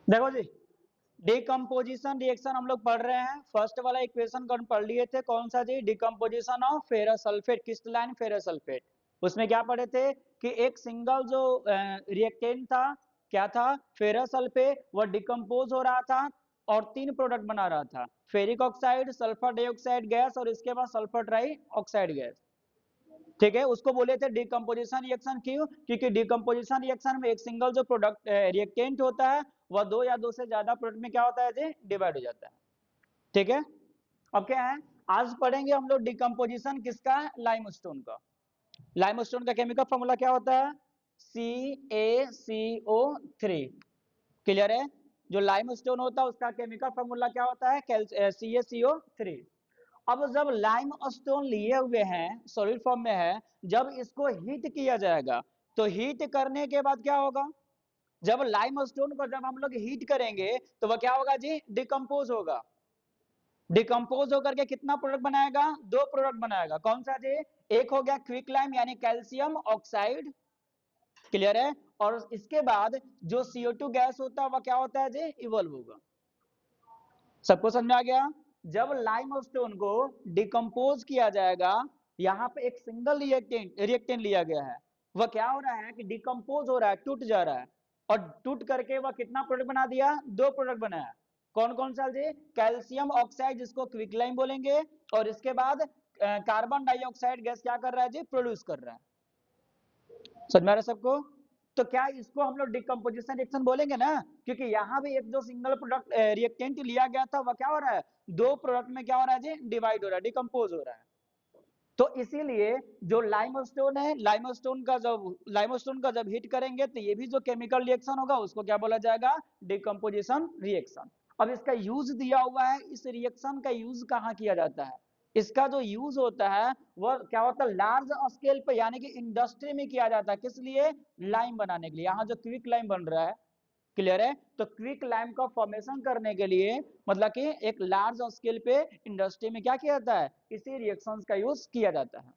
देखो जी, decomposition reaction हम लोग पढ़ रहे हैं। फर्स्ट वाला इक्वेशन पढ़ लिए थे, कौन सा जी? Decomposition of ferrous sulphate, crystalline ferrous sulphate. उसमें क्या पढ़े थे कि एक सिंगल जो रिएक्टेंट था, क्या था? फेरस सल्फेट, वह डिकम्पोज हो रहा था और 3 प्रोडक्ट बना रहा था, ferric oxide, sulphur dioxide gas और इसके बाद सल्फर ट्राई ऑक्साइड गैस। ठीक है, उसको बोले थे डिकम्पोजिशन रिएक्शन। क्यों? क्योंकि डिकम्पोजिशन रिएक्शन में एक सिंगल जो प्रोडक्ट रिएक्टेंट होता है वह 2 या 2 से ज्यादा प्रोडक्ट में क्या होता है जी? डिवाइड हो जाता है। ठीक है, अब क्या है, आज पढ़ेंगे हम लोग डिकम्पोजिशन किसका? लाइमस्टोन का। लाइमस्टोन का केमिकल फॉर्मूला क्या होता है? CaCO3। क्लियर है? जो लाइमस्टोन होता है उसका केमिकल फॉर्मूला क्या होता है? CaCO3। अब जब लाइम स्टोन लिए हुए हैं, सॉलिड फॉर्म में है, जब इसको हीट किया जाएगा तो हीट करने के बाद क्या होगा? जब लाइम स्टोन को जब हम लोग हीट करेंगे तो वह क्या होगा जी? डिकम्पोज होगा। डिकम्पोज होकर के कितना प्रोडक्ट बनाएगा? 2 प्रोडक्ट बनाएगा। कौन सा जी? एक हो गया क्विक लाइम यानी कैल्शियम ऑक्साइड। क्लियर है? और इसके बाद जो CO2 गैस होता है वह क्या होता है जी? इवॉल्व होगा। सबको समझ में आ गया? जब लाइमस्टोन को डिकम्पोज किया जाएगा, यहाँ पे एक सिंगल रिएक्टेंट लिया गया है, वह क्या हो रहा है कि डिकम्पोज हो रहा है, टूट जा रहा है, और टूट करके वह कितना प्रोडक्ट बना दिया? 2 प्रोडक्ट बनाया। कौन कौन सा जी? कैल्शियम ऑक्साइड जिसको क्विक लाइम बोलेंगे, और इसके बाद कार्बन डाइऑक्साइड गैस क्या कर रहा है जी? प्रोड्यूस कर रहा है। समझ में आ रहा है सबको? तो क्या इसको हम लोग डिकम्पोजिशन रिएक्शन बोलेंगे ना? क्योंकि यहाँ भी एक जो सिंगल प्रोडक्ट रिएक्टेंट लिया गया था वह क्या हो रहा है? 2 प्रोडक्ट में क्या हो रहा है जी? डिवाइड हो रहा है, डिकम्पोज हो रहा है। तो इसीलिए जो लाइमस्टोन है, लाइमस्टोन का जब हीट करेंगे तो ये भी जो केमिकल रिएक्शन होगा उसको क्या बोला जाएगा? Decomposition reaction. अब इसका यूज दिया हुआ है, इस रिएक्शन का यूज कहाँ किया जाता है? इसका जो यूज होता है वह क्या होता है? लार्ज स्केल पे यानी कि इंडस्ट्री में किया जाता है। किस लिए? लाइम बनाने के लिए। यहाँ जो क्विक लाइम बन रहा है, क्लियर है? तो क्विक लाइम का फॉर्मेशन करने के लिए मतलब कि एक लार्ज स्केल पे इंडस्ट्री में क्या किया जाता है? इसी रिएक्शंस का यूज किया जाता है।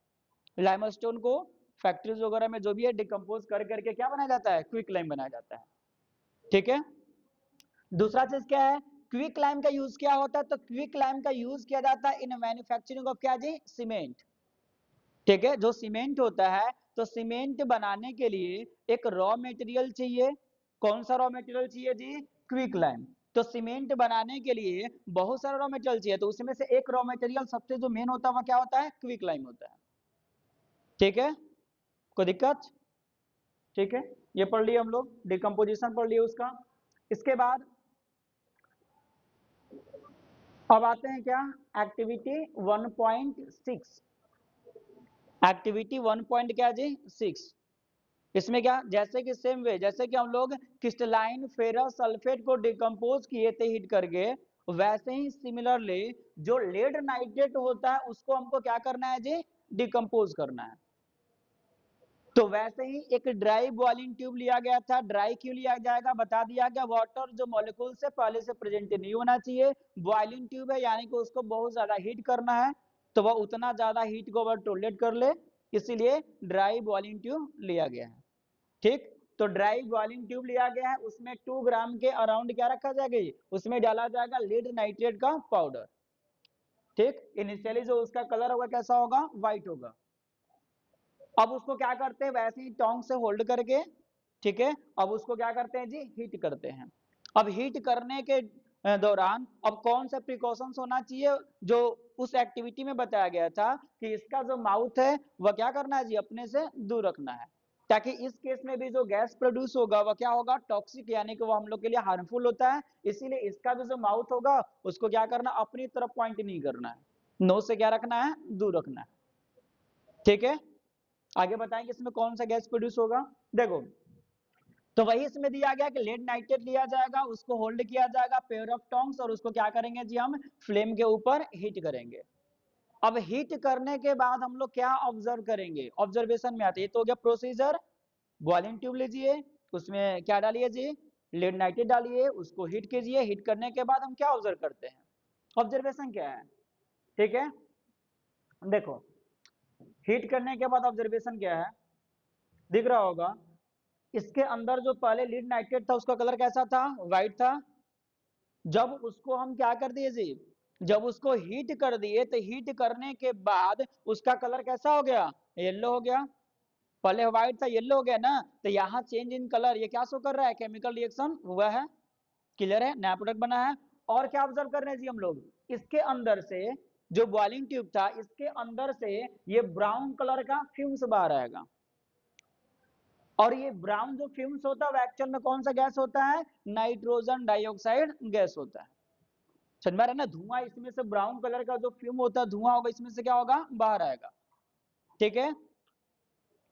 लाइमस्टोन को फैक्ट्रीज वगैरह में जो भी है डिकम्पोज कर करके क्या बनाया जाता है? क्विक लाइम बनाया जाता है। ठीक है, दूसरा चीज क्या है? क्विक लाइम का यूज क्या होता है? तो क्विक लाइम का यूज किया जाता है इन मैन्युफैक्चरिंग ऑफ क्या जी? सीमेंट। ठीक है, जो सीमेंट होता है तो सीमेंट बनाने के लिए एक रॉ मटेरियल चाहिए। कौन सा रॉ मटेरियल चाहिए जी? Quick lime. तो सीमेंट बनाने के लिए बहुत सारा रॉ मटेरियल चाहिए, तो उसमें से एक रॉ मटेरियल सबसे जो मेन होता है वह क्या होता है? क्विक लाइम होता है। ठीक है, कोई दिक्कत? ठीक है, ये पढ़ लिए हम लोग, डिकम्पोजिशन पढ़ लिए उसका। इसके बाद अब आते हैं क्या? एक्टिविटी 1.6। एक्टिविटी 1 क्या जी? 6। इसमें क्या, जैसे कि सेम वे जैसे कि हम लोग क्रिस्टलाइन फेरस सल्फेट को डिकम्पोज किए थे हीट करके, वैसे ही सिमिलरली जो लेड नाइट्रेट होता है उसको हमको क्या करना है जी? डिकम्पोज करना है। तो वैसे ही एक ड्राई बॉइलिंग ट्यूब लिया गया था। ड्राई क्यों लिया जाएगा? बता दिया गया, वाटर जो मॉलिक्यूल से पहले से प्रेजेंट नहीं होना चाहिए। बॉइलिंग ट्यूब है यानी कि उसको बहुत ज्यादा हीट करना है, तो वह उतना ज्यादा हीट को वह टॉलरेट कर ले, इसीलिए ड्राई बॉइलिंग ट्यूब लिया गया है। ठीक, तो ड्राई बॉइलिंग ट्यूब लिया गया है, उसमें 2 ग्राम के अराउंड क्या रखा जाएगा? उसमें डाला जाएगा लीड नाइट्रेट का पाउडर। ठीक, इनिशियली जो उसका कलर होगा कैसा होगा? व्हाइट होगा। अब उसको क्या करते हैं? वैसे ही टोंग से होल्ड करके, ठीक है, अब उसको क्या करते हैं जी? हीट करते हैं। अब हीट करने के दौरान अब कौन सा प्रिकॉशंस होना चाहिए जो उस एक्टिविटी में बताया गया था कि इसका जो माउथ है वह क्या करना है जी? अपने से दूर रखना है, ताकि इस केस में भी जो गैस प्रोड्यूस होगा वह क्या होगा? टॉक्सिक, यानी कि वो हम लोग के लिए हार्मफुल होता है। इसीलिए इसका भी जो माउथ होगा उसको क्या करना? अपनी तरफ पॉइंट नहीं करना है, नोज से क्या रखना है? दूर रखना है। ठीक है, आगे बताएंगे इसमें कौन सा गैस प्रोड्यूस होगा। देखो, तो वही इसमें दिया गया कि लेड नाइट्रेट लिया जाएगा, उसको होल्ड किया जाएगा पेयर ऑफ टोंग्स, और उसको क्या करेंगे जी? हम फ्लेम के ऊपर हीट करेंगे। अब हीट करने के बाद हम लोग क्या ऑब्जर्व करेंगे? ऑब्जर्वेशन में आते हैं, तो हो गया प्रोसीजर। बॉइलिंग ट्यूब लीजिए, उसमें क्या डालिए जी? लेड नाइट्रेट डालिए, उसको हीट कीजिए। हीट करने के बाद हम क्या ऑब्जर्व करते हैं? ऑब्जर्वेशन क्या है? ठीक है, देखो, हीट करने के बाद ऑब्जर्वेशन क्या है? दिख रहा होगा, इसके अंदर जो पहले लीड नाइट्रेट था उसका कलर कैसा था, व्हाइट था। जब उसको हम क्या कर दिए जी, जब उसको हीट कर दिए तो हीट करने के बाद उसका कलर कैसा हो गया, येलो हो गया। पहले व्हाइट था, येलो हो गया ना, तो यहाँ चेंज इन कलर, ये क्या शो कर रहा है, केमिकल रिएक्शन हुआ है। क्लियर है, नया प्रोडक्ट बना है। और क्या ऑब्जर्व कर रहे हैं जी हम लोग, इसके अंदर से जो बॉइलिंग ट्यूब था इसके अंदर से ये ब्राउन कलर का फ्यूम्स बाहर आएगा। और ये ब्राउन जो फ्यूम्स होता है वो एक्चुअल में कौन सा गैस होता है, नाइट्रोजन डाइऑक्साइड गैस होता है। समझ में आ रहा है ना, धुआं इसमें से ब्राउन कलर का जो फ्यूम होता है धुआं होगा, इसमें से क्या होगा, बाहर आएगा। ठीक है,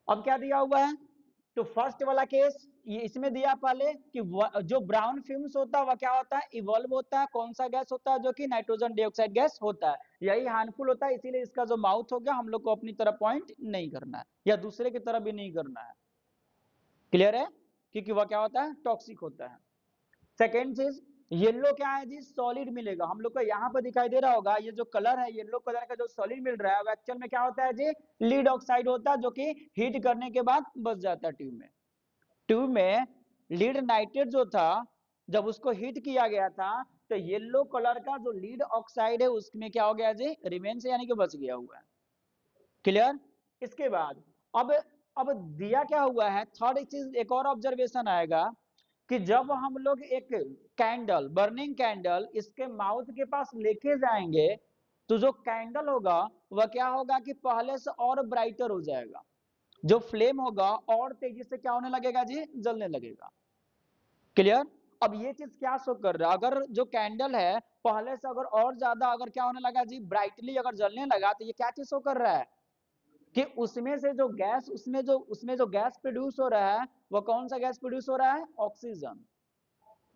अब क्या दिया हुआ है, तो फर्स्ट वाला केस ये इसमें दिया पहले कि जो ब्राउन फ्यूम्स होता है वह क्या होता है, इवॉल्व होता है, कौन सा गैस होता है, जो कि नाइट्रोजन डाइऑक्साइड गैस होता है। यही हार्मफुल होता है, इसीलिए इसका जो माउथ हो गया हम लोग को अपनी तरफ पॉइंट नहीं करना है या दूसरे की तरफ भी नहीं करना है। क्लियर है, क्योंकि वह क्या होता है, टॉक्सिक होता है। सेकेंड चीज, येलो क्या है जी, सॉलिड मिलेगा हम लोग को, यहाँ पर दिखाई दे रहा होगा ये जो कलर है येलो कलर का जो सॉलिड मिल रहा है वो एक्चुअल में क्या होता है जी, लीड ऑक्साइड होता है, जो कि हीट करने के बाद बच जाता है ट्यूब में। ट्यूब में लीड नाइट्रेट जो था जब उसको हीट किया गया था तो येलो कलर का जो लीड ऑक्साइड है उसमें क्या हो गया जी, रिमेन्स यानी कि बच गया हुआ है। क्लियर, इसके बाद अब दिया क्या हुआ है, थर्ड चीज एक और ऑब्जर्वेशन आएगा कि जब हम लोग एक कैंडल, बर्निंग कैंडल इसके माउथ के पास लेके जाएंगे तो जो कैंडल होगा वह क्या होगा कि पहले से और ब्राइटर हो जाएगा, जो फ्लेम होगा और तेजी से क्या होने लगेगा जी, जलने लगेगा। क्लियर, अब ये चीज क्या शो कर रहा है, अगर जो कैंडल है पहले से अगर और ज्यादा अगर क्या होने लगा जी, ब्राइटली अगर जलने लगा, तो ये क्या चीज शो कर रहा है कि उसमें से जो गैस, उसमें जो गैस प्रोड्यूस हो रहा है वो कौन सा गैस प्रोड्यूस हो रहा है, ऑक्सीजन।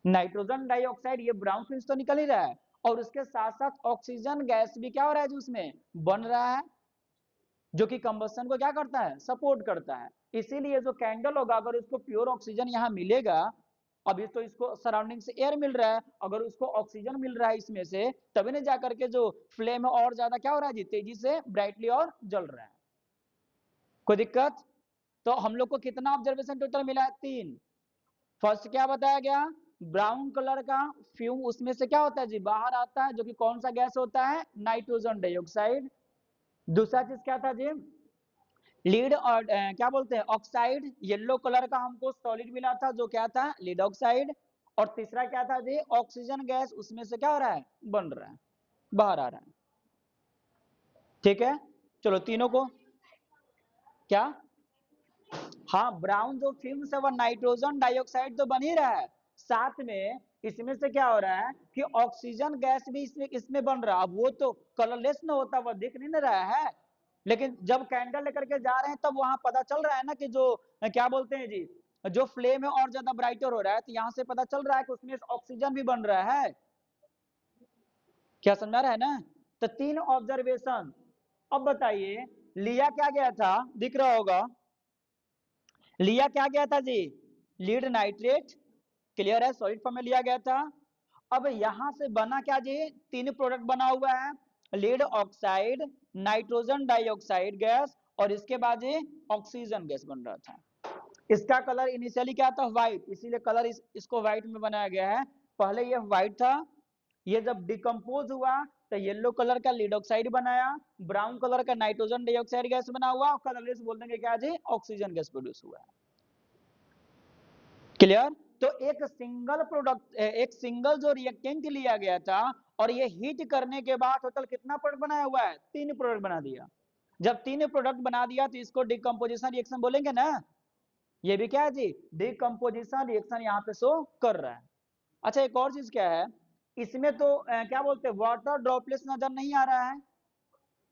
नाइट्रोजन डाइऑक्साइड ये ब्राउन फिल्म तो निकल ही रहा है, और उसके साथ साथ ऑक्सीजन गैस भी क्या हो रहा है जो उसमें बन रहा है, जो कि कंबस्शन को क्या करता है, सपोर्ट करता है। इसीलिए जो कैंडल होगा अगर उसको प्योर ऑक्सीजन यहाँ मिलेगा, अभी तो इसको सराउंडिंग से एयर मिल रहा है, अगर उसको ऑक्सीजन मिल रहा है इसमें से, तभी नहीं जाकर के जो फ्लेम है और ज्यादा क्या हो रहा है जी, तेजी से ब्राइटली और जल रहा है। कोई दिक्कत, तो हम लोग को कितना ऑब्जर्वेशन टोटल मिला है, 3। फर्स्ट क्या बताया गया, ब्राउन कलर का फ्यूम उसमें से क्या होता है जी, बाहर आता है, जो कि कौन सा गैस होता है, नाइट्रोजन डाइऑक्साइड। दूसरा चीज क्या था जी, लीड और क्या बोलते हैं, ऑक्साइड, येलो कलर का हमको सॉलिड मिला था जो क्या था, लीड ऑक्साइड। और तीसरा क्या था जी, ऑक्सीजन गैस उसमें से क्या हो रहा है, बन रहा है, बाहर आ रहा है। ठीक है, चलो तीनों को क्या, हाँ ब्राउन जो फिल्म है वह नाइट्रोजन डाइऑक्साइड तो बन ही रहा है, साथ में इसमें से क्या हो रहा है कि ऑक्सीजन गैस भी इसमें बन रहा है। अब वो तो कलरलेस ना होता, वह दिख नहीं रहा है, लेकिन जब कैंडल लेकर के जा रहे हैं तब वहां पता चल रहा है ना कि जो क्या बोलते हैं जी, जो फ्लेम है और ज्यादा ब्राइटर हो रहा है, तो यहां से पता चल रहा है कि उसमें ऑक्सीजन भी बन रहा है। क्या समझा रहा है ना, तो 3 ऑब्जर्वेशन। अब बताइए लिया क्या गया था, दिख रहा होगा, लिया क्या गया था जी, लीड नाइट्रेट। क्लियर है, सॉलिड फॉर्म में लिया गया था। अब यहां से बना क्या जी, 3 प्रोडक्ट बना हुआ है, lead oxide, nitrogen dioxide gas, और इसके बाद ये ऑक्सीजन गैस बन रहा था। इसका कलर इनिशियली क्या था, व्हाइट, इसीलिए कलर इसको व्हाइट में बनाया गया है। पहले ये व्हाइट था, ये जब डिकम्पोज हुआ तो येलो कलर का लीड ऑक्साइड बनाया, ब्राउन कलर का नाइट्रोजन डाइऑक्साइड गैस बना हुआ, और कलरलेस बोल देंगे क्या जी, ऑक्सीजन गैस प्रोड्यूस हुआ है। क्लियर, तो एक सिंगल प्रोडक्ट, एक सिंगल जो रिएक्टेंट लिया गया था और ये हीट करने के बाद टोटल कितना प्रोडक्ट बनाया हुआ है, 3 प्रोडक्ट बना दिया। जब 3 प्रोडक्ट बना दिया तो इसको डिकम्पोजिशन रिएक्शन बोलेंगे ना, ये भी क्या है जी, डिकम्पोजिशन रिएक्शन यहाँ पे शो कर रहा है। अच्छा एक और चीज क्या है, इसमें तो क्या बोलते हैं, वाटर ड्रॉपलेट्स नजर नहीं आ रहा है,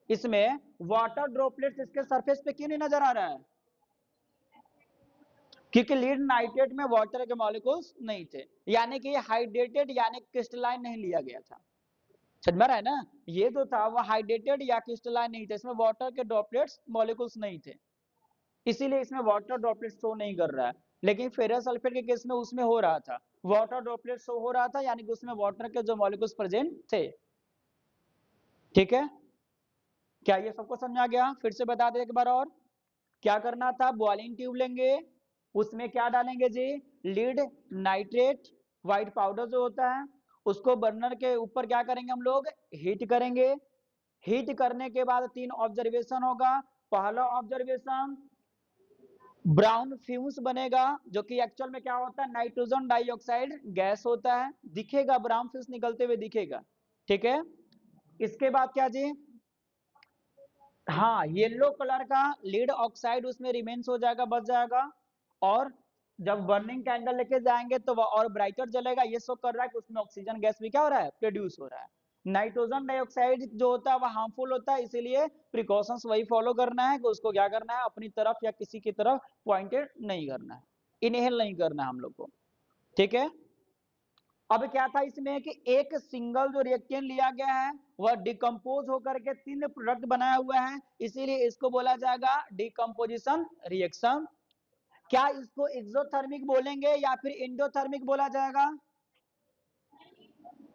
इसमें वाटर ड्रॉपलेट्स इसके सरफेस पे क्यों नहीं नजर आ रहा है, क्योंकि लीड नाइट्रेट में वाटर के मॉलिक्यूल्स नहीं थे, यानी कि हाइड्रेटेड यानी क्रिस्टलाइन नहीं लिया गया था। समझ में आ रहा है ना, ये जो था वो हाइड्रेटेड या क्रिस्टलाइन नहीं था, इसमें वाटर के ड्रॉपलेट्स मॉलिक्यूल्स नहीं थे, इसीलिए इसमें वाटर ड्रॉपलेट्स शो नहीं कर रहा है। लेकिन फेरस सल्फेट के केस में उसमें हो रहा था, वाटर ड्रॉपलेट शो हो रहा था, यानी कि उसमें वाटर के जो मॉलिक्यूल्स प्रेजेंट थे। ठीक है, क्या ये सबको समझा गया, फिर से बता दे एक बार और, क्या करना था, बॉइलिंग ट्यूब लेंगे, उसमें क्या डालेंगे जी, लीड नाइट्रेट व्हाइट पाउडर जो होता है, उसको बर्नर के ऊपर क्या करेंगे हम लोग, हीट करेंगे। हीट करने के बाद 3 ऑब्जर्वेशन होगा। पहला ऑब्जर्वेशन, ब्राउन फ्यूम्स बनेगा, जो कि एक्चुअल में क्या होता है, नाइट्रोजन डाइऑक्साइड गैस होता है, दिखेगा, ब्राउन फ्यूम्स निकलते हुए दिखेगा, ठीक है। इसके बाद क्या जी, हाँ, येलो कलर का लीड ऑक्साइड उसमें रिमेन्स हो जाएगा, बच जाएगा, और जब बर्निंग कैंडल लेके जाएंगे तो वह और ब्राइटर जलेगा। ये शो कर रहा है कि उसमें ऑक्सीजन गैस भी क्या हो रहा है, प्रोड्यूस हो रहा है। नाइट्रोजन डाइऑक्साइड जो होता है वह हार्मफुल होता है, इसीलिए प्रिकॉशंस वही फॉलो करना है कि उसको क्या करना है, अपनी तरफ या किसी की तरफ पॉइंटेड नहीं करना है, इनहेल नहीं करना है हम लोग को, ठीक है। अब क्या था इसमें कि एक सिंगल जो रिएक्टेंट लिया गया है वह डिकम्पोज होकर के 3 प्रोडक्ट बनाया हुआ है, इसीलिए इसको बोला जाएगा डिकम्पोजिशन रिएक्शन। क्या इसको एक्सोथर्मिक बोलेंगे या फिर इंडोथर्मिक बोला जाएगा,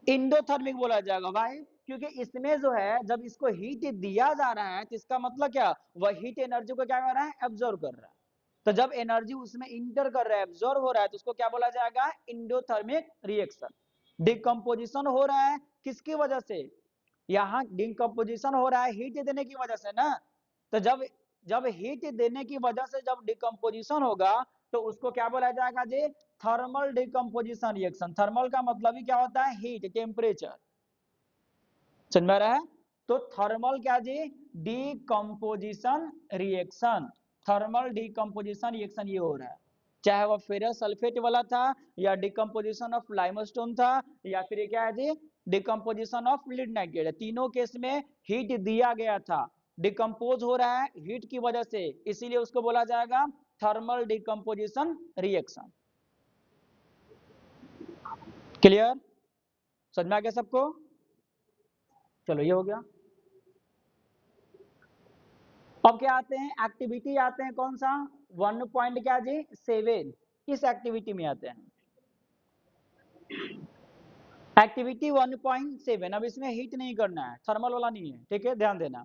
इंडोथर्मिक बोला जाएगा भाई, क्योंकि इसमें जो है जब इसको हीट दिया जा रहा है तो इसका मतलब क्या, वह हीट एनर्जी को क्या कर रहा है, एब्जॉर्ब कर रहा है। तो जब एनर्जी उसमें इंटर कर रहा है, एब्जॉर्ब हो रहा है, तो उसको क्या बोला जाएगा, इंडोथर्मिक रिएक्शन। डिकम्पोजिशन हो रहा है किसकी वजह से, यहाँ डिकम्पोजिशन हो रहा है हीट देने की वजह से ना। तो जब जब हीट देने की वजह से जब डिकम्पोजिशन होगा तो उसको क्या बोला जाएगा जी, थर्मल डिकम्पोजिशन रिएक्शन। थर्मल का मतलब ही क्या होता है, हीट, टेम्परेचर, समझ में आ रहा है। तो थर्मल क्या जी, decomposition reaction, thermal decomposition reaction ये हो रहा है, चाहे वह फेरस सल्फेट वाला था या डिकम्पोजिशन ऑफ लाइमस्टोन था या फिर क्या है जी, डिकम्पोजिशन ऑफ लीड नाइट्रेट, तीनों केस में हीट दिया गया था, डिकम्पोज हो रहा है हीट की वजह से, इसीलिए उसको बोला जाएगा थर्मल डिकम्पोजिशन रिएक्शन। क्लियर, समझ में आ गया सबको, चलो ये हो गया। अब क्या आते हैं, एक्टिविटी आते हैं, कौन सा, 1 पॉइंट क्या जी 7, इस एक्टिविटी में आते हैं, एक्टिविटी 1.7। अब इसमें हीट नहीं करना है, थर्मल वाला नहीं है, ठीक है, ध्यान देना।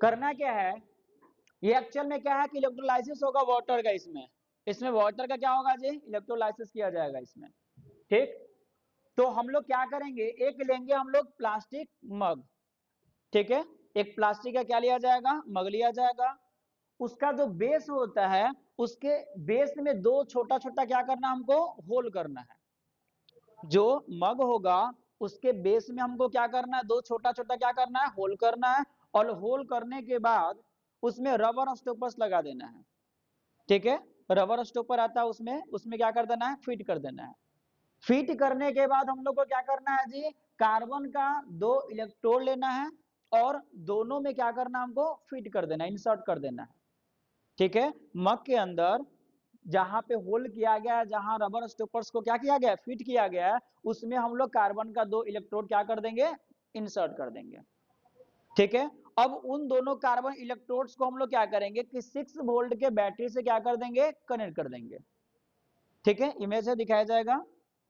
करना क्या है, ये एक्चुअल में क्या है कि इलेक्ट्रोलाइसिस होगा वाटर का, इसमें इसमें वाटर का क्या होगा जी, इलेक्ट्रोलाइसिस किया जाएगा इसमें, ठीक। तो हम लोग क्या करेंगे, एक लेंगे हम लोग प्लास्टिक मग, ठीक है, एक प्लास्टिक का क्या लिया जाएगा, मग लिया जाएगा। उसका जो बेस होता है, उसके बेस में 2 छोटा छोटा क्या करना हमको, होल करना है। जो मग होगा उसके बेस में हमको क्या करना है, 2 छोटा छोटा क्या करना है, होल करना है, और होल करने के बाद उसमें रबर स्टॉपर्स लगा देना है, ठीक है। रबर स्टॉपर आता है उसमें, उसमें क्या कर देना है, फिट कर देना है। फिट करने के बाद हम लोग को क्या करना है जी, कार्बन का 2 इलेक्ट्रोड लेना है और दोनों में क्या करना है, हमको फिट कर देना है, इंसर्ट कर देना है, ठीक है। मग के अंदर जहां पे होल किया गया है, जहां रबर स्टॉपर्स को क्या किया गया है, फिट किया गया है, उसमें हम लोग कार्बन का 2 इलेक्ट्रोड क्या कर देंगे, इंसर्ट कर देंगे, ठीक है। अब उन दोनों कार्बन इलेक्ट्रोड्स को हम लोग क्या करेंगे कि 6 वोल्ट के बैटरी से क्या कर देंगे, कनेक्ट कर देंगे, ठीक है, इमेज से दिखाया जाएगा।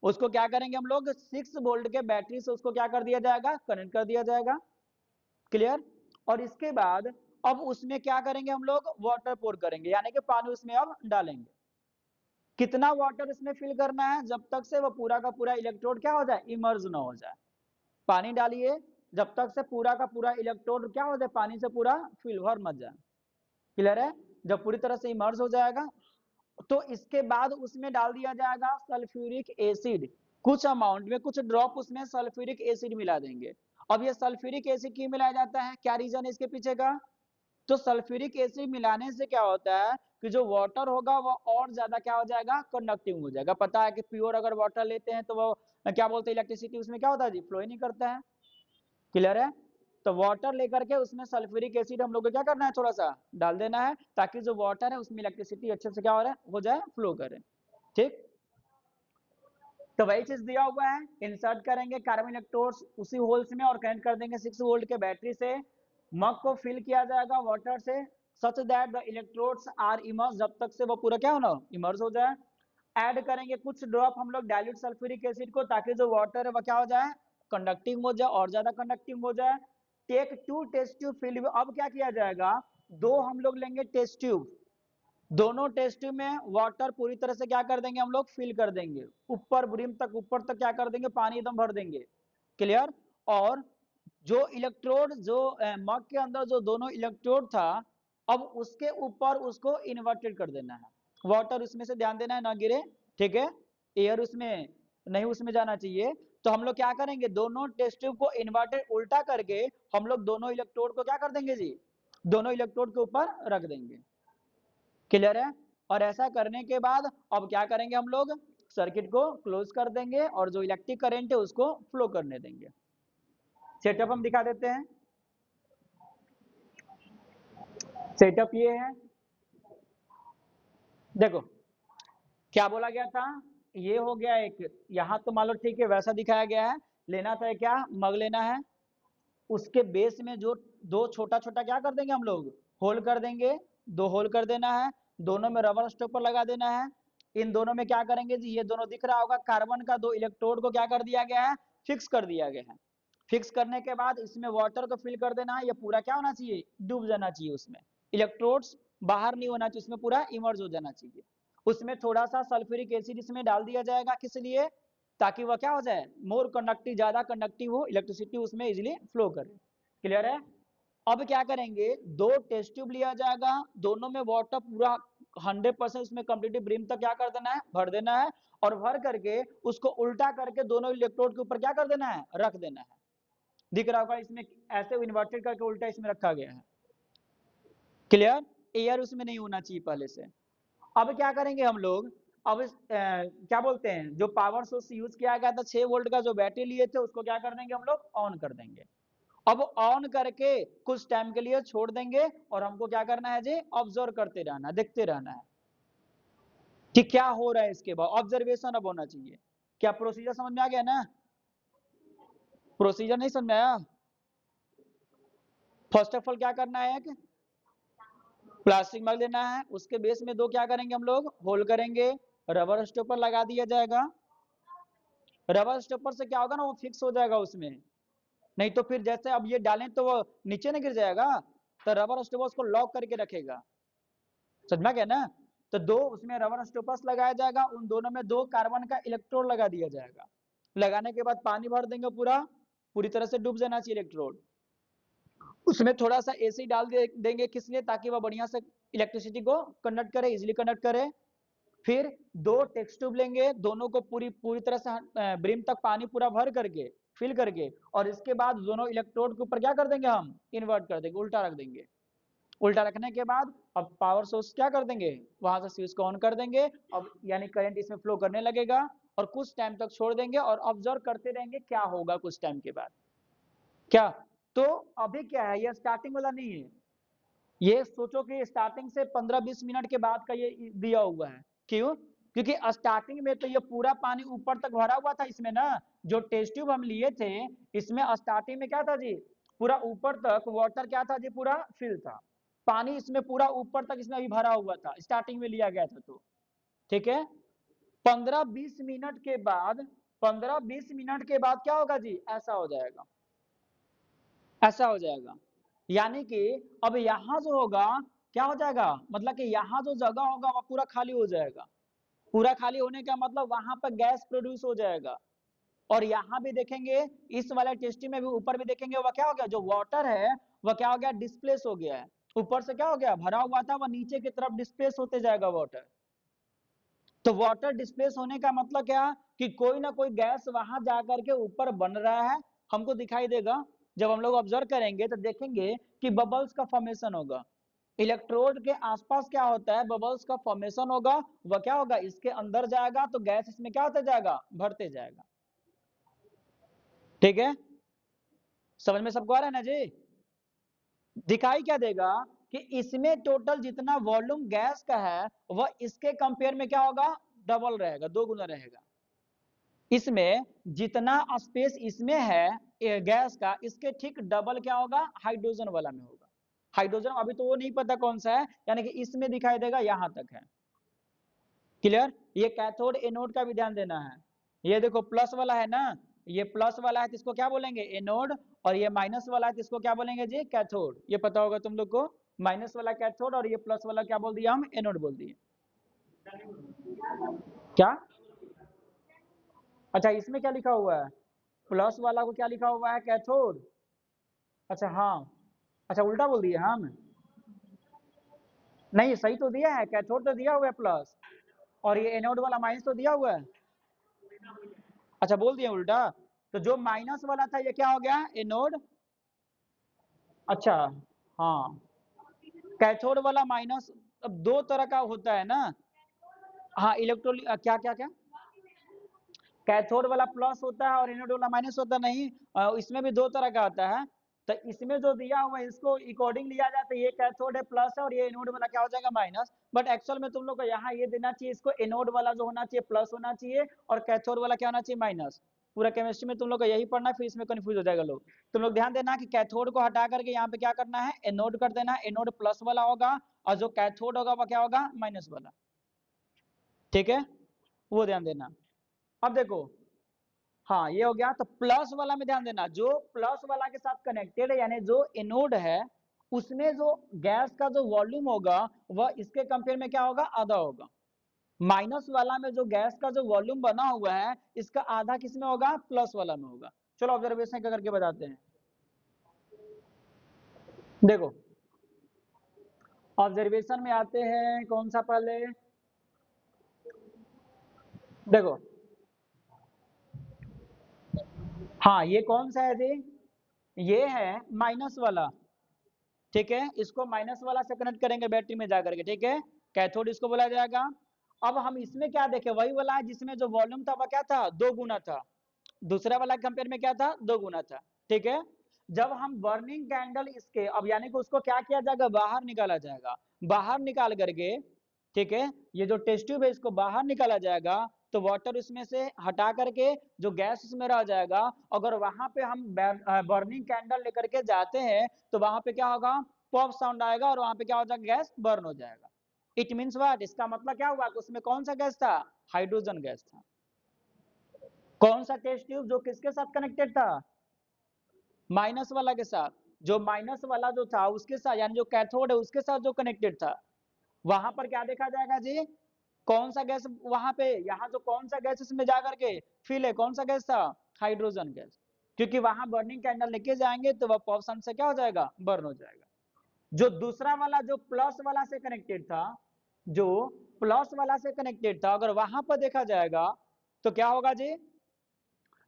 उसको क्या करेंगे हम लोग, 6 वोल्ट के बैटरी से उसको क्या कर दिया जाएगा, कनेक्ट कर दिया जाएगा, क्लियर। और इसके बाद अब उसमें क्या करेंगे हम लोग, वाटर पोर करेंगे, यानी कि पानी उसमें अब डालेंगे। कितना वाटर इसमें फिल करना है, जब तक से वो पूरा का पूरा इलेक्ट्रोड क्या हो जाए, इमर्ज ना हो जाए। पानी डालिए जब तक से पूरा का पूरा इलेक्ट्रोड क्या हो जाए, पानी से पूरा फिल भर मत जाए, क्लियर है। जब पूरी तरह से इमर्ज हो जाएगा तो इसके बाद उसमें डाल दिया जाएगा सल्फ्यूरिक एसिड, कुछ अमाउंट में, कुछ ड्रॉप उसमें सल्फ्यूरिक एसिड मिला देंगे। अब ये सल्फ्यूरिक एसिड क्यों मिलाया जाता है, क्या रीजन है इसके पीछे का, तो सल्फ्यूरिक एसिड मिलाने से क्या होता है कि जो वाटर होगा वो और ज्यादा क्या हो जाएगा, कंडक्टिंग हो जाएगा। पता है कि प्योर अगर वाटर लेते हैं तो वो क्या बोलते हैं, इलेक्ट्रिसिटी उसमें क्या होता है जी, फ्लो ही नहीं करता है, क्लियर है। तो वाटर लेकर के उसमें सल्फ्यूरिक एसिड हम लोग को क्या करना है, थोड़ा सा डाल देना है, ताकि जो वाटर है उसमें इलेक्ट्रिसिटी अच्छे से क्या हो रहा है, हो जाए, फ्लो करे, ठीक। तो वही चीज दिया हुआ है, इंसर्ट करेंगे कार्बन इलेक्ट्रोड्स उसी होल्स में और कनेक्ट कर देंगे 6 वोल्ट के बैटरी से। मग को फिल किया जाएगा वाटर से, such that the electrodes are immerse, जब तक से वो पूरा क्या होना, इमर्स हो जाए। ऐड करेंगे कुछ ड्रॉप हम लोग डाइल्यूट सल्फ्यूरिक एसिड को, ताकि जो वाटर है वो क्या हो जाए, कंडक्टिंग हो जाए, और ज्यादा कंडक्टिंग हो जाए। टेक 2 टेस्ट ट्यूब फिल, अब क्या किया जाएगा, 2 हम लोग लेंगे टेस्ट ट्यूब, दोनों टेस्ट ट्यूब में वाटर पूरी तरह से क्या कर देंगे हम लोग, फिल कर देंगे, ऊपर ब्रिम तक, ऊपर तक क्या कर देंगे, पानी एकदम भर देंगे। क्लियर। और जो इलेक्ट्रोड, जो मग के अंदर जो दोनों इलेक्ट्रोड था, अब उसके ऊपर उसको इन्वर्टेड कर देना है। वाटर उसमें से ध्यान देना है ना गिरे, ठीक है, एयर उसमें नहीं, उसमें जाना चाहिए। तो हम लोग क्या करेंगे, दोनों टेस्ट ट्यूब को इन्वर्टेड उल्टा करके हम लोग दोनों इलेक्ट्रोड को क्या कर देंगे जी, दोनों इलेक्ट्रोड के ऊपर रख देंगे। क्लियर है। और ऐसा करने के बाद अब क्या करेंगे हम लोग, सर्किट को क्लोज कर देंगे और जो इलेक्ट्रिक करंट है उसको फ्लो करने देंगे। सेटअप हम दिखा देते हैं। सेटअप ये है, देखो क्या बोला गया था, ये हो गया एक, यहां तो मान लो ठीक है वैसा दिखाया गया है। लेना था क्या, मग लेना है, उसके बेस में जो दो छोटा छोटा क्या कर देंगे हम लोग, होल कर देंगे, दो होल कर देना है, दोनों में रबर स्टॉपर लगा देना है। इन दोनों में क्या करेंगे जी, ये दोनों दिख रहा होगा, कार्बन का दो इलेक्ट्रोड को क्या कर दिया गया है, फिक्स कर दिया गया है। फिक्स करने के बाद इसमें वाटर को फिल कर देना है, ये पूरा क्या होना चाहिए, डूब जाना चाहिए उसमें, इलेक्ट्रोड्स बाहर नहीं होना चाहिए, उसमें पूरा इमर्ज हो जाना चाहिए। उसमें थोड़ा सा सल्फ्यूरिक एसिड इसमें डाल दिया जाएगा, किस लिए, ताकि वह क्या हो जाए, मोर कंडक्टिव, ज्यादा कंडक्टिव हो, इलेक्ट्रिसिटी उसमें इजिली फ्लो करे। क्लियर है। अब क्या करेंगे, दो टेस्ट ट्यूब लिया जाएगा, दोनों में वाटर पूरा 100% उसमें कंप्लीटली ब्रिम तक क्या कर देना है, भर देना है। और भर करके उसको उल्टा करके दोनों इलेक्ट्रोड के ऊपर क्या कर देना है, रख देना है। दिख रहा होगा इसमें ऐसे इन्वर्टेड करके उल्टा इसमें रखा गया है। क्लियर। एयर उसमें नहीं होना चाहिए पहले से। अब क्या करेंगे हम लोग, अब क्या बोलते हैं, जो पावर सोर्स यूज किया गया था 6 वोल्ट का, जो बैटरी लिए थे उसको क्या कर देंगे हम लोग, ऑन कर देंगे। अब ऑन करके कुछ टाइम के लिए छोड़ देंगे और हमको क्या करना है जी, ऑब्जर्व करते रहना, देखते रहना है कि क्या हो रहा है। इसके बाद ऑब्जर्वेशन अब होना चाहिए। क्या प्रोसीजर समझ में आ गया ना, प्रोसीजर नहीं समझ में आया। फर्स्ट ऑफ ऑल क्या करना है, एक प्लास्टिक मग लेना है, उसके बेस में दो क्या करेंगे हम लोग, होल करेंगे, रबर स्टॉपर लगा दिया जाएगा। रबर स्टॉपर से क्या होगा ना, वो फिक्स हो जाएगा उसमें, नहीं तो फिर जैसे अब ये डालें तो वो नीचे नहीं गिर जाएगा, तो रबर स्टॉपर उसको लॉक करके रखेगा। समझ में गया ना। तो दो उसमें रबर स्टॉपर्स लगाया जाएगा, उन दोनों में दो कार्बन का इलेक्ट्रोड लगा दिया जाएगा। लगाने के बाद पानी भर देंगे, पूरा पूरी तरह से डूब जाना चाहिए इलेक्ट्रोड। उसमें थोड़ा सा एसी डाल देंगे, किस लिए, ताकि वह बढ़िया से इलेक्ट्रिसिटी को कंडक्ट करे, इजिली कंडक्ट करे। फिर दो टेस्ट ट्यूब लेंगे, दोनों को पूरी पूरी तरह से ब्रिम तक पानी पूरा भर करके फिल करके, और इसके बाद दोनों इलेक्ट्रोड के ऊपर क्या कर देंगे, हम इन्वर्ट कर देंगे, उल्टा रख देंगे। उल्टा रखने के बाद अब पावर सोर्स क्या कर देंगे, वहां से स्विच को ऑन कर देंगे। अब यानी करंट इसमें फ्लो करने लगेगा, और कुछ टाइम तक छोड़ देंगे और ऑब्जर्व करते रहेंगे क्या होगा कुछ टाइम के बाद। क्या, तो अभी क्या है, ये स्टार्टिंग वाला नहीं है, ये सोचो कि स्टार्टिंग से 15-20 मिनट के बाद का ये दिया हुआ है। क्यों, क्योंकि स्टार्टिंग में तो ये पूरा पानी ऊपर तक भरा हुआ था इसमें ना, जो टेस्ट ट्यूब हम लिए थे, इसमें स्टार्टिंग में क्या था जी, पूरा ऊपर तक वाटर क्या था जी, पूरा फिल था, पानी इसमें पूरा ऊपर तक इसमें अभी भरा हुआ था, स्टार्टिंग में लिया गया था। तो ठीक है, 15-20 मिनट के बाद, 15-20 मिनट के बाद क्या होगा जी, ऐसा हो जाएगा, ऐसा हो जाएगा। यानी कि अब यहां जो होगा, क्या हो जाएगा, मतलब कि यहां जो जगह होगा वह पूरा खाली हो जाएगा। पूरा खाली होने का मतलब वहां पर गैस प्रोड्यूस हो जाएगा। और यहां भी देखेंगे, इस वाले टेस्टी में भी ऊपर भी देखेंगे, वह क्या हो गया, जो वाटर है वह क्या हो गया, डिस्प्लेस हो गया है। ऊपर से क्या हो गया, भरा हुआ था, वह नीचे की तरफ डिस्प्लेस होते जाएगा वाटर। तो वाटर डिस्प्लेस होने का मतलब क्या, कि कोई ना कोई गैस वहां जाकर के ऊपर बन रहा है, हमको दिखाई देगा। जब हम लोग ऑब्जर्व करेंगे तो देखेंगे कि बबल्स का फॉर्मेशन होगा। इलेक्ट्रोड के आसपास क्या होता है, बबल्स का फॉर्मेशन होगा, वह क्या होगा, इसके अंदर जाएगा तो गैस इसमें क्या होता जाएगा, भरते जाएगा। ठीक है, समझ में सबको आ रहा है ना जी। दिखाई क्या देगा, कि इसमें टोटल जितना वॉल्यूम गैस का है वह इसके कंपेयर में क्या होगा, डबल रहेगा, दो गुना रहेगा। इसमें जितना स्पेस इसमें है गैस का, इसके ठीक डबल क्या होगा, हाइड्रोजन वाला में होगा। हाइड्रोजन अभी तो वो नहीं पता कौन सा है, यानी कि इसमें दिखाई देगा, यहां तक है। क्लियर। ये कैथोड एनोड का भी ध्यान देना है। ये देखो प्लस वाला है ना, ये प्लस वाला है तो इसको क्या बोलेंगे, एनोड, और ये माइनस वाला है तो इसको क्या बोलेंगे जी, कैथोड। ये पता होगा तुम लोग को। माइनस वाला कैथोड और ये प्लस वाला क्या बोल दिया हम, एनोड बोल दिए। क्या, अच्छा इसमें क्या लिखा हुआ है, प्लस वाला को क्या लिखा हुआ है, कैथोड। अच्छा हाँ, अच्छा उल्टा बोल दिए हम, नहीं सही तो दिया है, कैथोड तो दिया हुआ है प्लस, और ये एनोड वाला माइनस तो दिया हुआ है। अच्छा बोल दिए उल्टा, तो जो माइनस वाला था ये क्या हो गया, एनोड। अच्छा हाँ, कैथोड वाला माइनस, अब दो तरह का होता है ना। हाँ इलेक्ट्रो, क्या क्या क्या, कैथोड वाला प्लस होता है और एनोड वाला माइनस होता है, नहीं इसमें भी दो तरह का आता है। तो इसमें जो दिया हुआ है इसको अकॉर्डिंग लिया जाए तो ये कैथोड है प्लस है और ये एनोड वाला क्या हो जाएगा, माइनस। बट एक्चुअल में तुम लोग को यहाँ ये देना चाहिए, इसको एनोड वाला जो होना चाहिए प्लस होना चाहिए और कैथोड वाला क्या होना चाहिए, माइनस। पूरा केमिस्ट्री में तुम लोग को यही पढ़ना है, फिर इसमें कंफ्यूज हो जाएगा लोग। तुम लोग ध्यान देना कि कैथोड को हटा करके यहाँ पे क्या करना है, एनोड कर देना, एनोड प्लस वाला होगा और जो कैथोड होगा वो क्या होगा, माइनस वाला। ठीक है, वो ध्यान देना। अब देखो, हाँ ये हो गया, तो प्लस वाला में ध्यान देना, जो प्लस वाला के साथ कनेक्टेड है यानी जो एनोड है, उसमें जो गैस का जो वॉल्यूम होगा वह इसके कंपेयर में क्या होगा, आधा होगा। माइनस वाला में जो गैस का जो वॉल्यूम बना हुआ है इसका आधा किस में होगा, प्लस वाला में होगा। चलो ऑब्जर्वेशन करके बताते हैं। देखो ऑब्जर्वेशन में आते हैं, कौन सा पहले, देखो हाँ ये कौन सा है जी, ये है माइनस वाला। ठीक है, इसको माइनस वाला से कनेक्ट करेंगे बैटरी में जाकर के, ठीक है, कैथोड इसको बोला जाएगा। अब हम इसमें क्या देखें, वही वाला है जिसमें जो वॉल्यूम था वह क्या था, दो गुना था, दूसरा वाला कंपेयर में क्या था, दो गुना था। ठीक है, जब हम बर्निंग कैंडल इसके, अब यानी कि उसको क्या किया जाएगा, बाहर निकाला जाएगा, बाहर निकाल करके, ठीक है, ये जो टेस्ट ट्यूब है इसको बाहर निकाला जाएगा, तो वाटर इसमें से हटा करके जो गैस इसमें रह जाएगा, अगर वहां पे हम बर्निंग कैंडल लेकर के जाते हैं तो वहां पे क्या होगा, पॉप साउंड आएगा और वहां पे क्या हो जाएगा, गैस बर्न हो जाएगा। इट मीन्स व्हाट, इसका मतलब क्या हुआ, उसमें कौन सा गैस था, हाइड्रोजन गैस था। कौन सा टेस्ट ट्यूब जो किसके साथ कनेक्टेड था, माइनस वाला के साथ, जो माइनस वाला जो था उसके साथ, यानी जो कैथोड है उसके साथ जो कनेक्टेड था, वहां पर क्या देखा जाएगा जी, कौन सा गैस वहां पे, यहाँ जो कौन सा गैस इसमें जाकर के फिल है, कौन सा गैस था, हाइड्रोजन गैस। क्योंकि वहां बर्निंग कैंडल लेके जाएंगे तो वह पॉप्सन से क्या हो जाएगा, बर्न हो जाएगा। जो दूसरा वाला जो प्लस वाला से कनेक्टेड था, जो प्लस वाला से कनेक्टेड था, अगर वहां पर देखा जाएगा तो क्या होगा जी,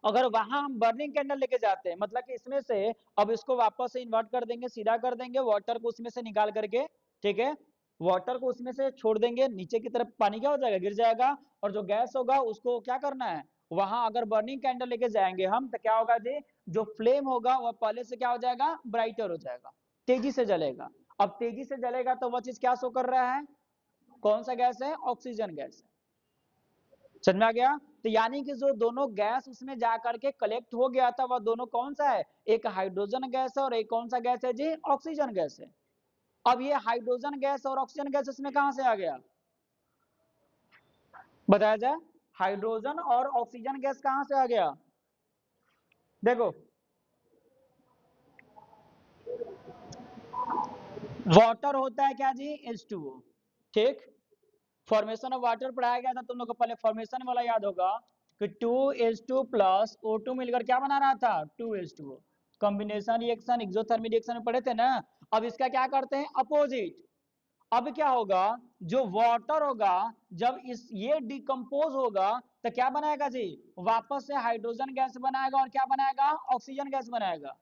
अगर वहां हम बर्निंग कैंडल लेके जाते हैं, मतलब कि इसमें से अब इसको वापस से इन्वर्ट कर देंगे, सीधा कर देंगे, वाटर को उसमें से निकाल करके, ठीक है, वाटर को उसमें से छोड़ देंगे, नीचे की तरफ पानी क्या हो जाएगा, गिर जाएगा, और जो गैस होगा उसको क्या करना है, वहां अगर बर्निंग कैंडल लेके जाएंगे हम तो क्या होगा जी, जो फ्लेम होगा वह पहले से क्या हो जाएगा, ब्राइटर हो जाएगा, तेजी से जलेगा। अब तेजी से जलेगा तो वह चीज क्या शो कर रहा है, कौन सा गैस है, ऑक्सीजन गैस है। समझ में आ गया, तो यानी कि जो दोनों गैस उसमें जाकर के कलेक्ट हो गया था वह दोनों कौन सा है, एक हाइड्रोजन गैस है और एक कौन सा गैस है जी, ऑक्सीजन गैस है। अब ये हाइड्रोजन गैस और ऑक्सीजन गैस इसमें कहां से आ गया, बताया जाए, हाइड्रोजन और ऑक्सीजन गैस कहां से आ गया, देखो वाटर होता है क्या जी, H2O, ठीक, फॉर्मेशन ऑफ वाटर पढ़ाया गया था तुम लोग को पहले, फॉर्मेशन वाला याद होगा कि 2H2 प्लस O2 मिलकर क्या बना रहा था, 2H2O। Combination reaction exothermic reaction में पढ़े थे ना। अब इसका क्या करते हैं, अपोजिट। अब क्या होगा, जो वाटर होगा जब इस ये डिकम्पोज होगा तो क्या बनाएगा जी, वापस से हाइड्रोजन गैस बनाएगा और क्या बनाएगा, ऑक्सीजन गैस बनाएगा।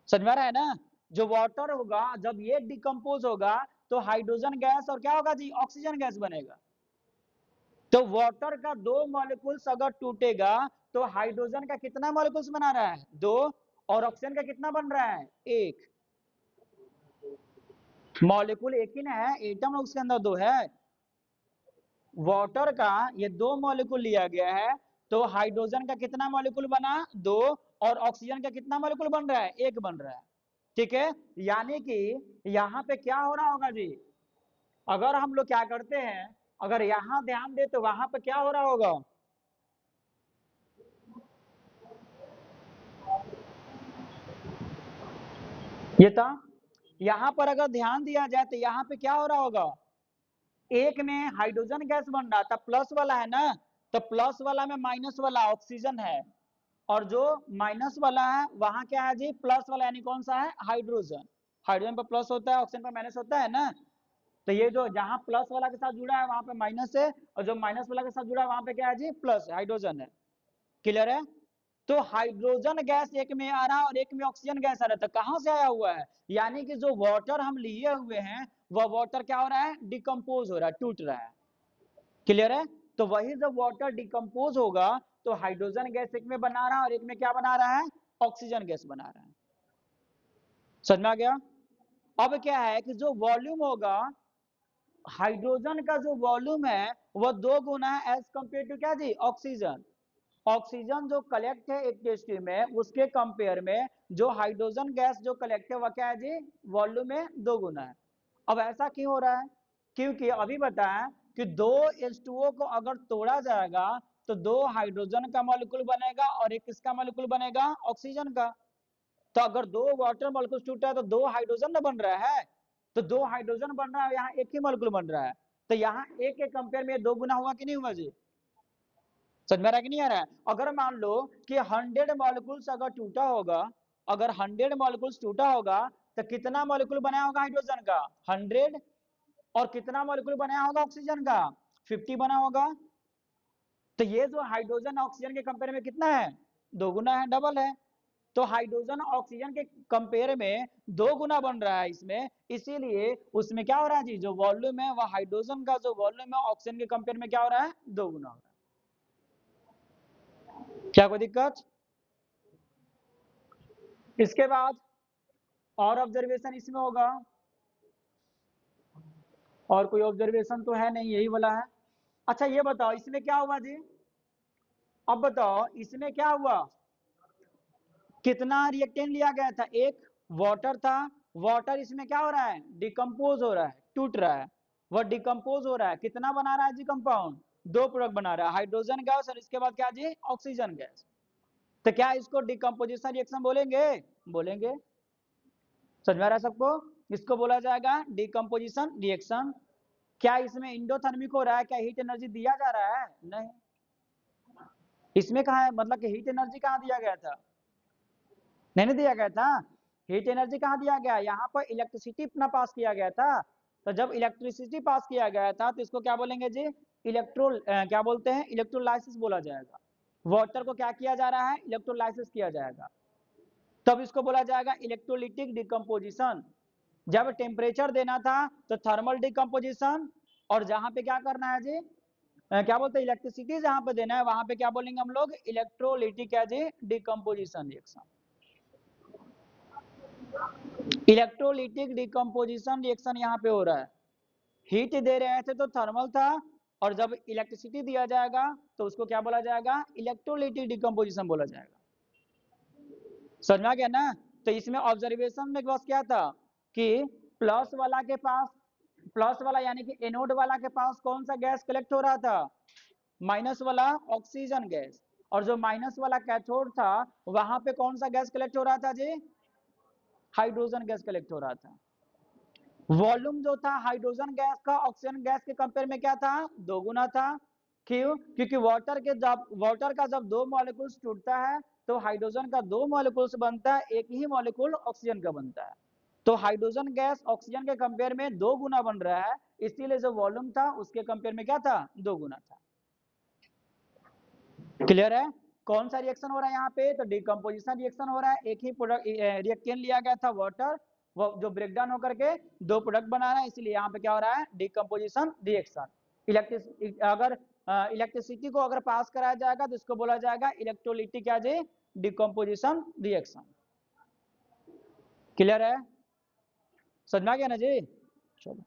समझ में आ रहा है ना, जो वाटर होगा जब ये डिकम्पोज होगा तो हाइड्रोजन गैस और क्या होगा जी, ऑक्सीजन गैस बनेगा। तो वाटर का दो मॉलिक्यूल्स अगर टूटेगा तो हाइड्रोजन का कितना मॉलिक्यूल्स बना रहा है, दो, और ऑक्सीजन का कितना बन रहा है, एक। मॉलिक्यूल एक ही ना है, एटम उसके अंदर दो है। वाटर का ये दो मॉलिक्यूल लिया गया है, तो हाइड्रोजन का कितना मॉलिक्यूल बना, दो, और ऑक्सीजन का कितना मॉलिक्यूल बन रहा है, एक बन रहा है। ठीक है, यानी कि यहाँ पे क्या हो रहा होगा जी, अगर हम लोग क्या करते हैं, अगर यहाँ ध्यान दे तो वहां पे क्या हो रहा होगा, ये था यहां पर अगर ध्यान दिया जाए तो यहां पे क्या हो रहा होगा, एक में हाइड्रोजन गैस बन रहा था, प्लस वाला है ना, तो प्लस वाला में माइनस वाला ऑक्सीजन है, और जो माइनस वाला है वहां क्या है जी, प्लस वाला, यानी कौन सा है, हाइड्रोजन। हाइड्रोजन पर प्लस होता है, ऑक्सीजन पर माइनस होता है ना, तो ये जो जहां प्लस वाला के साथ जुड़ा है वहां पे माइनस है, और जो माइनस वाला के साथ जुड़ा है वहां पे क्या है जी, प्लस हाइड्रोजन है। क्लियर है। तो हाइड्रोजन गैस एक में आ रहा है और एक में ऑक्सीजन गैस आ रहा था, कहां से आया हुआ है, यानी कि जो वाटर हम लिए हुए हैं वह वाटर क्या हो रहा है, डिकम्पोज हो रहा है, टूट रहा है। क्लियर है। तो वही जब वाटर डिकम्पोज होगा तो हाइड्रोजन गैस एक में बना रहा है और एक में क्या बना रहा है, ऑक्सीजन गैस बना रहा है। समझ में आ गया। अब क्या है कि जो वॉल्यूम होगा, हाइड्रोजन का जो वॉल्यूम है वह 2 गुना है एज कंपेयर टू क्या जी, ऑक्सीजन। ऑक्सीजन जो कलेक्ट है एक टेस्ट ट्यूब में, उसके कंपेयर में जो हाइड्रोजन गैस जो कलेक्ट है वह क्या है जी, वॉल्यूम में 2 गुना है। अब ऐसा क्यों हो रहा है, क्योंकि अभी बताया कि 2 H2O को अगर तोड़ा जाएगा तो 2 हाइड्रोजन का मॉलिक्यूल बनेगा और एक किसका मॉलिक्यूल बनेगा, ऑक्सीजन का। तो अगर 2 वाटर मॉलिक्यूल टूटा है तो 2 हाइड्रोजन ना बन रहा है, तो 2 हाइड्रोजन बन रहा है, यहाँ एक ही मॉलिक्यूल बन रहा है, तो यहाँ एक के कंपेयर में 2 गुना हुआ कि नहीं हुआ जी। समझ में आ रहा है कि नहीं आ रहा है। अगर मान लो कि 100 मॉलिक्यूल्स अगर टूटा होगा, अगर 100 मॉलिक्यूल्स टूटा होगा तो कितना मॉलिक्यूल बनाया होगा हाइड्रोजन का, 100, और कितना मॉलिक्यूल बनाया होगा ऑक्सीजन का, 50 बना होगा। तो ये जो हाइड्रोजन ऑक्सीजन के कंपेयर में कितना है, 2 गुना है, डबल है। तो हाइड्रोजन ऑक्सीजन के कंपेयर में 2 गुना बन रहा है इसमें, इसीलिए उसमें क्या हो रहा है जी, जो वॉल्यूम है वह हाइड्रोजन का जो वॉल्यूम है ऑक्सीजन के कंपेयर में क्या हो रहा है, 2 गुना हो रहा है। क्या कोई दिक्कत। इसके बाद और ऑब्जर्वेशन इसमें होगा, और कोई ऑब्जर्वेशन तो है नहीं, यही वाला है। अच्छा ये बताओ इसमें क्या हुआ जी, अब बताओ इसमें क्या हुआ, कितना रिएक्टेंट लिया गया था, एक वाटर था, वाटर इसमें क्या हो रहा है, डिकम्पोज हो रहा है, टूट रहा है, वह डिकम्पोज हो रहा है, कितना बना रहा है जी कंपाउंड, 2 प्रोडक्ट बना रहा है, हाइड्रोजन गैस और इसके बाद क्या जी, ऑक्सीजन गैस। तो क्या इसको डिकम्पोजिशन रिएक्शन बोलेंगे, बोलेंगे। समझ में आ रहा है सबको, इसको बोला जाएगा डिकम्पोजिशन रिएक्शन। क्या इसमें इंडोथर्मिक हो रहा है, क्या हीट एनर्जी दिया जा रहा है, नहीं। इसमें कहा है, मतलब कि हीट एनर्जी कहाँ दिया गया था, नहीं दिया गया था। हीट एनर्जी कहाँ दिया गया, यहाँ पर इलेक्ट्रिसिटी अपना पास किया गया था। तो जब इलेक्ट्रिसिटी पास किया गया था तो इसको क्या बोलेंगे जी, क्या बोलते हैं, इलेक्ट्रोलाइसिस बोला जाएगा। वाटर को क्या किया जा रहा है, इलेक्ट्रोलाइसिस किया जाएगा, तब इसको बोला जाएगा इलेक्ट्रोलिटिक डिकम्पोजिशन। जब टेम्परेचर देना था तो थर्मल डिकम्पोजिशन, और जहां पे क्या करना है जी, क्या बोलते हैं, इलेक्ट्रिसिटी जहां पे देना है वहां पे क्या बोलेंगे हम लोग, इलेक्ट्रोलिटिक क्या जी, decomposition reaction. Electrolytic decomposition reaction यहाँ पे हो रहा है, हीट दे रहे थे तो थर्मल था, और जब इलेक्ट्रिसिटी दिया जाएगा तो उसको क्या बोला जाएगा, इलेक्ट्रोलिटिक डिकम्पोजिशन बोला जाएगा। समझ में आ गया ना। तो इसमें ऑब्जर्वेशन में बस क्या था कि प्लस वाला के पास, प्लस वाला यानी कि एनोड वाला के पास कौन सा गैस कलेक्ट हो रहा था, माइनस वाला ऑक्सीजन गैस, और जो माइनस वाला कैथोड था वहां पे कौन सा गैस कलेक्ट हो रहा था जी, हाइड्रोजन गैस कलेक्ट हो रहा था। वॉल्यूम जो था हाइड्रोजन गैस का ऑक्सीजन गैस के कंपेयर में क्या था, 2 गुना था। क्यों, क्योंकि वाटर का जब 2 मॉलिक्यूल्स टूटता है तो हाइड्रोजन का 2 मॉलिक्यूल्स बनता है, एक ही मॉलिक्यूल ऑक्सीजन का बनता है। तो हाइड्रोजन गैस ऑक्सीजन के कंपेयर में 2 गुना बन रहा है, इसीलिए जो वॉल्यूम था उसके कंपेयर में क्या था, 2 गुना था। क्लियर है। कौन सा रिएक्शन हो रहा है यहाँ पे, तो डिकम्पोजिशन रिएक्शन हो रहा है, एक ही प्रोडक्ट रिएक्टेंट लिया गया था वाटर, वो जो ब्रेकडाउन होकर के 2 प्रोडक्ट बना रहा है, इसलिए यहाँ पे क्या हो रहा है, डिकम्पोजिशन रिएक्शन। अगर इलेक्ट्रिसिटी को अगर पास कराया जाएगा तो इसको बोला जाएगा इलेक्ट्रोलिटिक क्या जी, डिकम्पोजिशन रिएक्शन। क्लियर है, समझ में आ गया ना जी। चलो